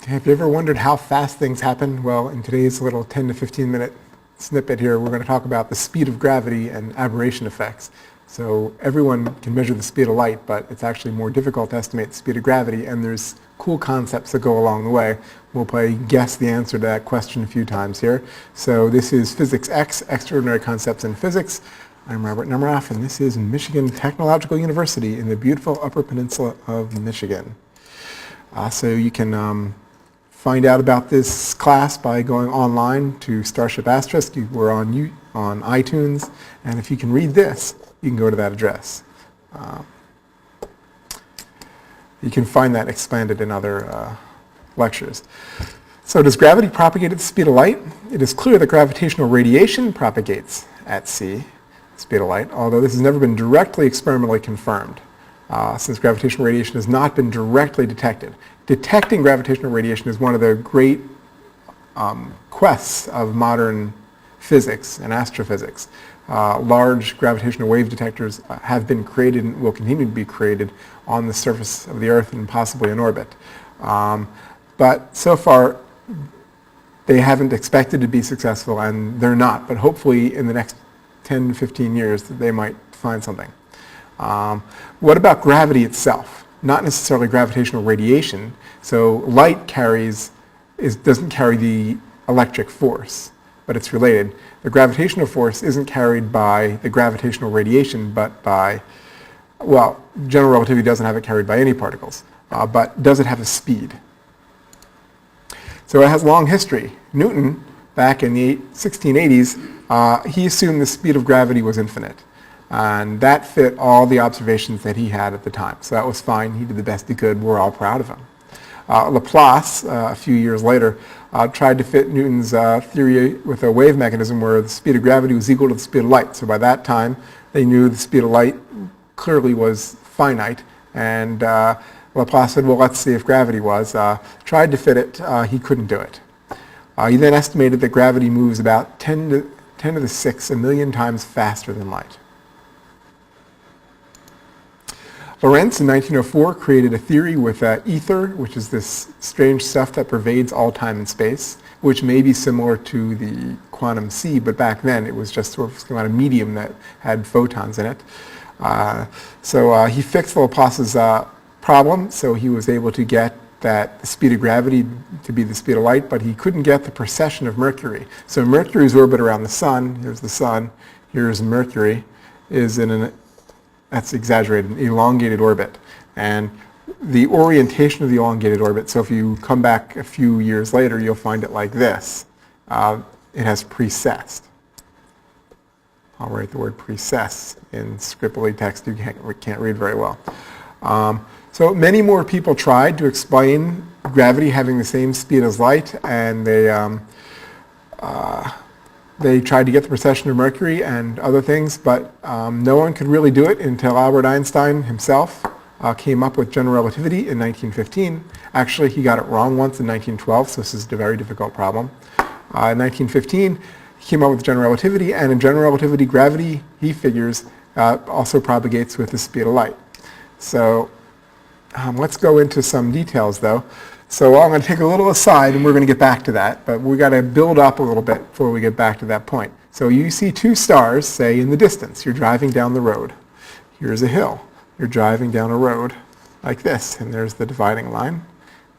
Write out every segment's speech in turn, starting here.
Have you ever wondered how fast things happen? Well, in today's little 10 to 15 minute snippet here, we're going to talk about the speed of gravity and aberration effects. So everyone can measure the speed of light, but it's actually more difficult to estimate the speed of gravity, and there's cool concepts that go along the way. We'll play guess the answer to that question a few times here. So this is Physics X, Extraordinary Concepts in Physics. I'm Robert Nemeroff, and this is Michigan Technological University in the beautiful Upper Peninsula of Michigan. So you can find out about this class by going online to Starship Asterisk. We're on iTunes, and if you can read this, you can go to that address. You can find that expanded in other lectures. So does gravity propagate at the speed of light? It is clear that gravitational radiation propagates at c, speed of light, although this has never been directly experimentally confirmed, since gravitational radiation has not been directly detected. Detecting gravitational radiation is one of the great quests of modern physics and astrophysics. Large gravitational wave detectors have been created and will continue to be created on the surface of the Earth and possibly in orbit. But so far, they haven't expected to be successful, and they're not. But hopefully in the next 10 to 15 years, they might find something. What about gravity itself? Not necessarily gravitational radiation. So light doesn't carry the electric force, but it's related. The gravitational force isn't carried by the gravitational radiation, but by, well, general relativity doesn't have it carried by any particles, but does it have a speed? So it has a long history. Newton, back in the 1680s, he assumed the speed of gravity was infinite. And that fit all the observations that he had at the time. So that was fine. He did the best he could. We're all proud of him. Laplace, a few years later, tried to fit Newton's theory with a wave mechanism where the speed of gravity was equal to the speed of light. So by that time, they knew the speed of light clearly was finite. And Laplace said, well, let's see if gravity was. Tried to fit it. He couldn't do it. He then estimated that gravity moves about 10 to the 6, a million times faster than light. Lorentz in 1904 created a theory with ether, which is this strange stuff that pervades all time and space, which may be similar to the quantum sea, but back then it was just sort of some kind of medium that had photons in it. So he fixed Laplace's problem, so he was able to get that the speed of gravity to be the speed of light, but he couldn't get the precession of Mercury. So Mercury's orbit around the sun, here's the sun, here's Mercury, is in an, that's exaggerated, an elongated orbit. And the orientation of the elongated orbit, so if you come back a few years later, you'll find it like this. It has precessed. I'll write the word precess in scribbly text you can't read very well. So many more people tried to explain gravity having the same speed as light, and they tried to get the precession of Mercury and other things, but no one could really do it until Albert Einstein himself came up with general relativity in 1915. Actually, he got it wrong once in 1912, so this is a very difficult problem. In 1915, he came up with general relativity, and in general relativity, gravity, he figures, also propagates with the speed of light. So let's go into some details, though. So I'm going to take a little aside, and we're going to get back to that, but we've got to build up a little bit before we get back to that point. So you see two stars, say, in the distance. You're driving down the road. Here's a hill. You're driving down a road like this, and there's the dividing line,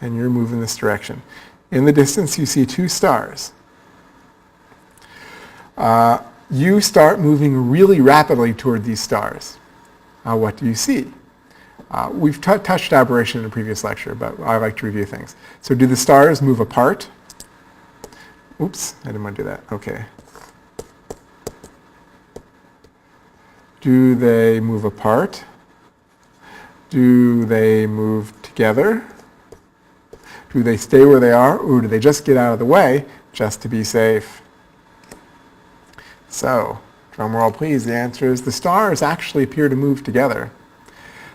and you're moving this direction. In the distance, you see two stars. You start moving really rapidly toward these stars. What do you see? We've touched aberration in a previous lecture, but I like to review things. So do the stars move apart? Oops, I didn't want to do that. Okay. Do they move apart? Do they move together? Do they stay where they are, or do they just get out of the way just to be safe? So, drum roll please, the answer is the stars actually appear to move together.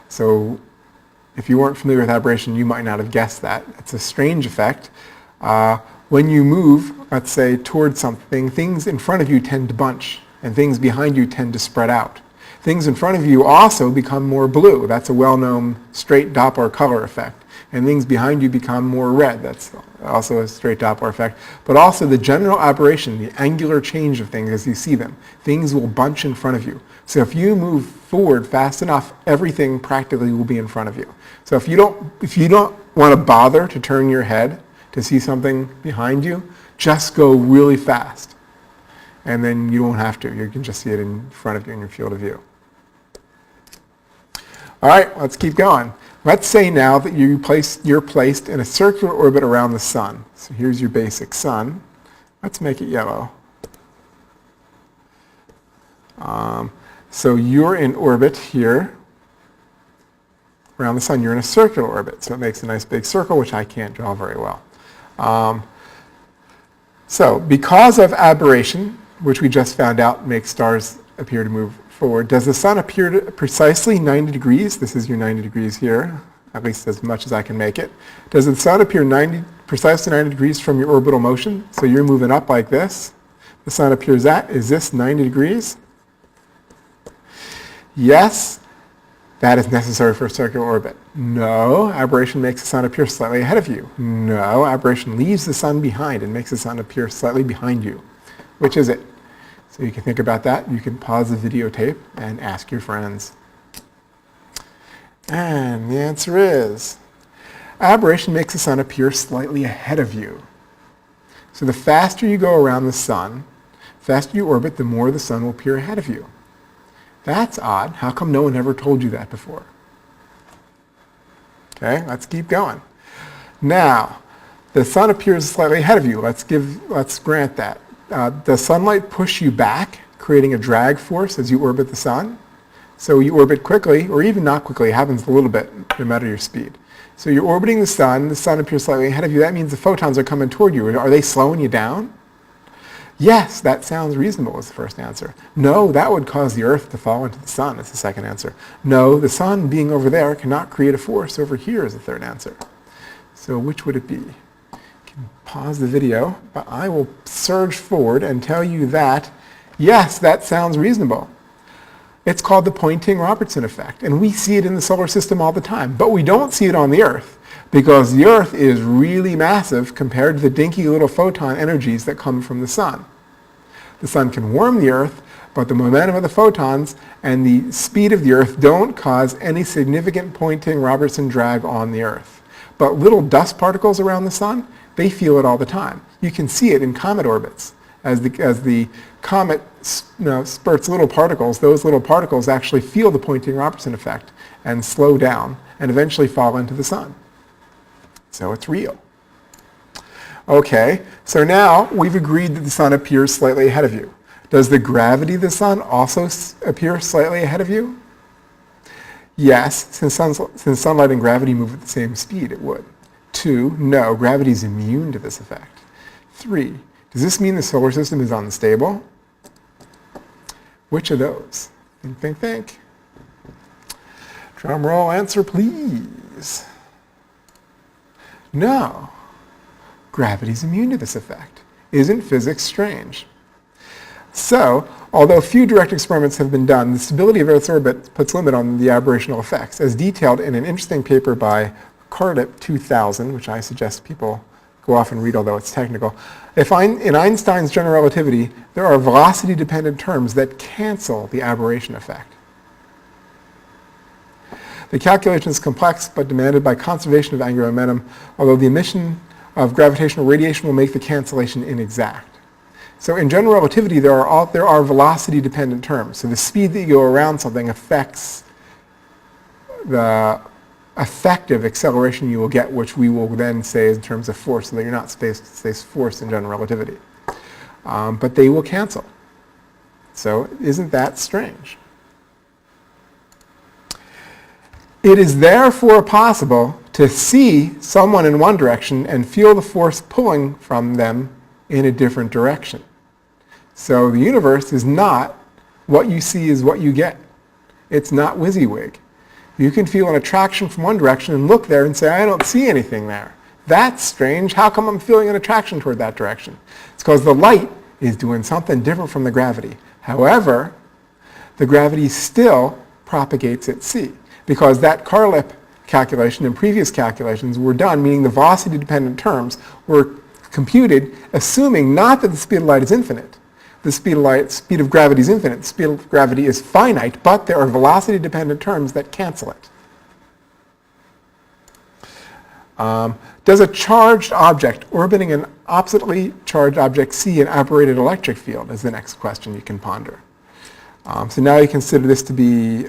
So if you weren't familiar with aberration, you might not have guessed that. It's a strange effect. When you move, let's say, towards something, things in front of you tend to bunch, and things behind you tend to spread out. Things in front of you also become more blue. That's a well-known straight Doppler color effect. and things behind you become more red. That's also a straight Doppler effect. But also the general aberration, the angular change of things as you see them. Things will bunch in front of you. So if you move forward fast enough, everything practically will be in front of you. So if you don't want to bother to turn your head to see something behind you, just go really fast. And then you don't have to. You can just see it in front of you in your field of view. All right, let's keep going. Let's say now that you're placed in a circular orbit around the sun. So here's your basic sun. Let's make it yellow. So you're in orbit here around the sun. You're in a circular orbit, so it makes a nice big circle, which I can't draw very well. So because of aberration, which we just found out makes stars appear to move forward, does the sun appear to precisely 90 degrees? This is your 90 degrees here, at least as much as I can make it. Does the sun appear precisely 90 degrees from your orbital motion? So you're moving up like this. The sun appears is this 90 degrees? Yes, that is necessary for a circular orbit. No, aberration makes the sun appear slightly ahead of you. No, aberration leaves the sun behind and makes the sun appear slightly behind you. Which is it? So you can think about that. You can pause the videotape and ask your friends. And the answer is, aberration makes the sun appear slightly ahead of you. So the faster you go around the sun, the faster you orbit, the more the sun will appear ahead of you. That's odd. How come no one ever told you that before? Okay, let's keep going. Now, the sun appears slightly ahead of you. Let's grant that. Does sunlight push you back, creating a drag force as you orbit the sun? So you orbit quickly, or even not quickly. It happens a little bit, no matter your speed. So you're orbiting the sun appears slightly ahead of you. That means the photons are coming toward you. Are they slowing you down? Yes, that sounds reasonable is the first answer. No, that would cause the Earth to fall into the sun is the second answer. No, the sun being over there cannot create a force over here is the third answer. So which would it be? You can pause the video, but I will surge forward and tell you that, yes, that sounds reasonable. It's called the Poynting-Robertson effect, and we see it in the solar system all the time, but we don't see it on the Earth because the Earth is really massive compared to the dinky little photon energies that come from the sun. The sun can warm the Earth, but the momentum of the photons and the speed of the Earth don't cause any significant Poynting-Robertson drag on the Earth. But little dust particles around the sun, they feel it all the time. You can see it in comet orbits. As the comet spurts little particles, those little particles actually feel the Poynting-Robertson effect and slow down and eventually fall into the sun. So it's real. Okay, so now we've agreed that the sun appears slightly ahead of you. Does the gravity of the sun also appear slightly ahead of you? Yes, since sunlight and gravity move at the same speed, it would. 2, no, gravity is immune to this effect. 3, does this mean the solar system is unstable? Which of those? Think, think, think. Drum roll answer, please. No. Gravity is immune to this effect. Isn't physics strange? So, although few direct experiments have been done, the stability of Earth's orbit puts limit on the aberrational effects, as detailed in an interesting paper by Cardip 2000, which I suggest people go off and read, although it's technical. In Einstein's general relativity, there are velocity-dependent terms that cancel the aberration effect. The calculation is complex but demanded by conservation of angular momentum, although the emission of gravitational radiation will make the cancellation inexact. So in general relativity, there are velocity-dependent terms. So the speed that you go around something affects the effective acceleration you will get, which we will then say in terms of force, so that you're not space force in general relativity. But they will cancel. So isn't that strange? It is therefore possible to see someone in one direction and feel the force pulling from them in a different direction. So the universe is not what you see is what you get. It's not WYSIWYG. You can feel an attraction from one direction and look there and say, I don't see anything there. That's strange. How come I'm feeling an attraction toward that direction? It's because the light is doing something different from the gravity. However, the gravity still propagates at c, because that Cardip calculation and previous calculations were done, meaning the velocity-dependent terms were computed assuming not that the speed of light is infinite. The speed of gravity is infinite. The speed of gravity is finite, but there are velocity-dependent terms that cancel it. Does a charged object orbiting an oppositely charged object see an operated electric field is the next question you can ponder. So now you consider this to be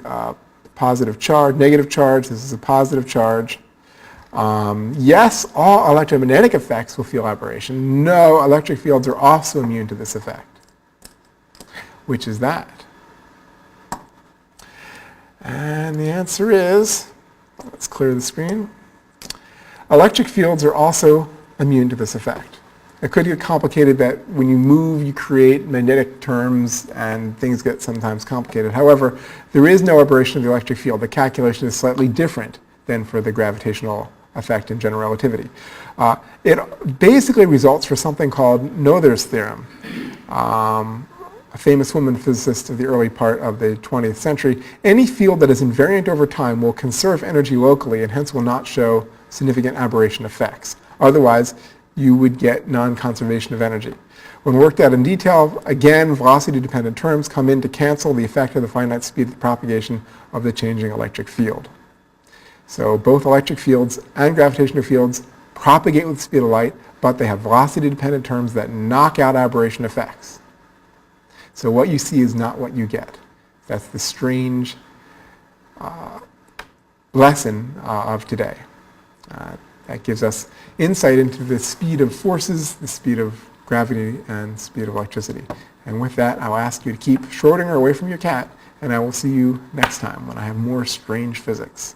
positive charge, negative charge. This is a positive charge. Yes, all electromagnetic effects will feel aberration. No, electric fields are also immune to this effect. Which is that? And the answer is, let's clear the screen. Electric fields are also immune to this effect. It could get complicated that when you move, you create magnetic terms and things get sometimes complicated. However, there is no aberration of the electric field. The calculation is slightly different than for the gravitational effect in general relativity. It basically results from something called Noether's theorem. A famous woman physicist of the early part of the 20th century. Any field that is invariant over time will conserve energy locally and hence will not show significant aberration effects. Otherwise, you would get non-conservation of energy. When worked out in detail, again, velocity-dependent terms come in to cancel the effect of the finite speed of the propagation of the changing electric field. So both electric fields and gravitational fields propagate with the speed of light, but they have velocity-dependent terms that knock out aberration effects. So what you see is not what you get. That's the strange lesson of today. That gives us insight into the speed of forces, the speed of gravity, and speed of electricity. And with that, I'll ask you to keep Schrodinger away from your cat, and I will see you next time when I have more strange physics.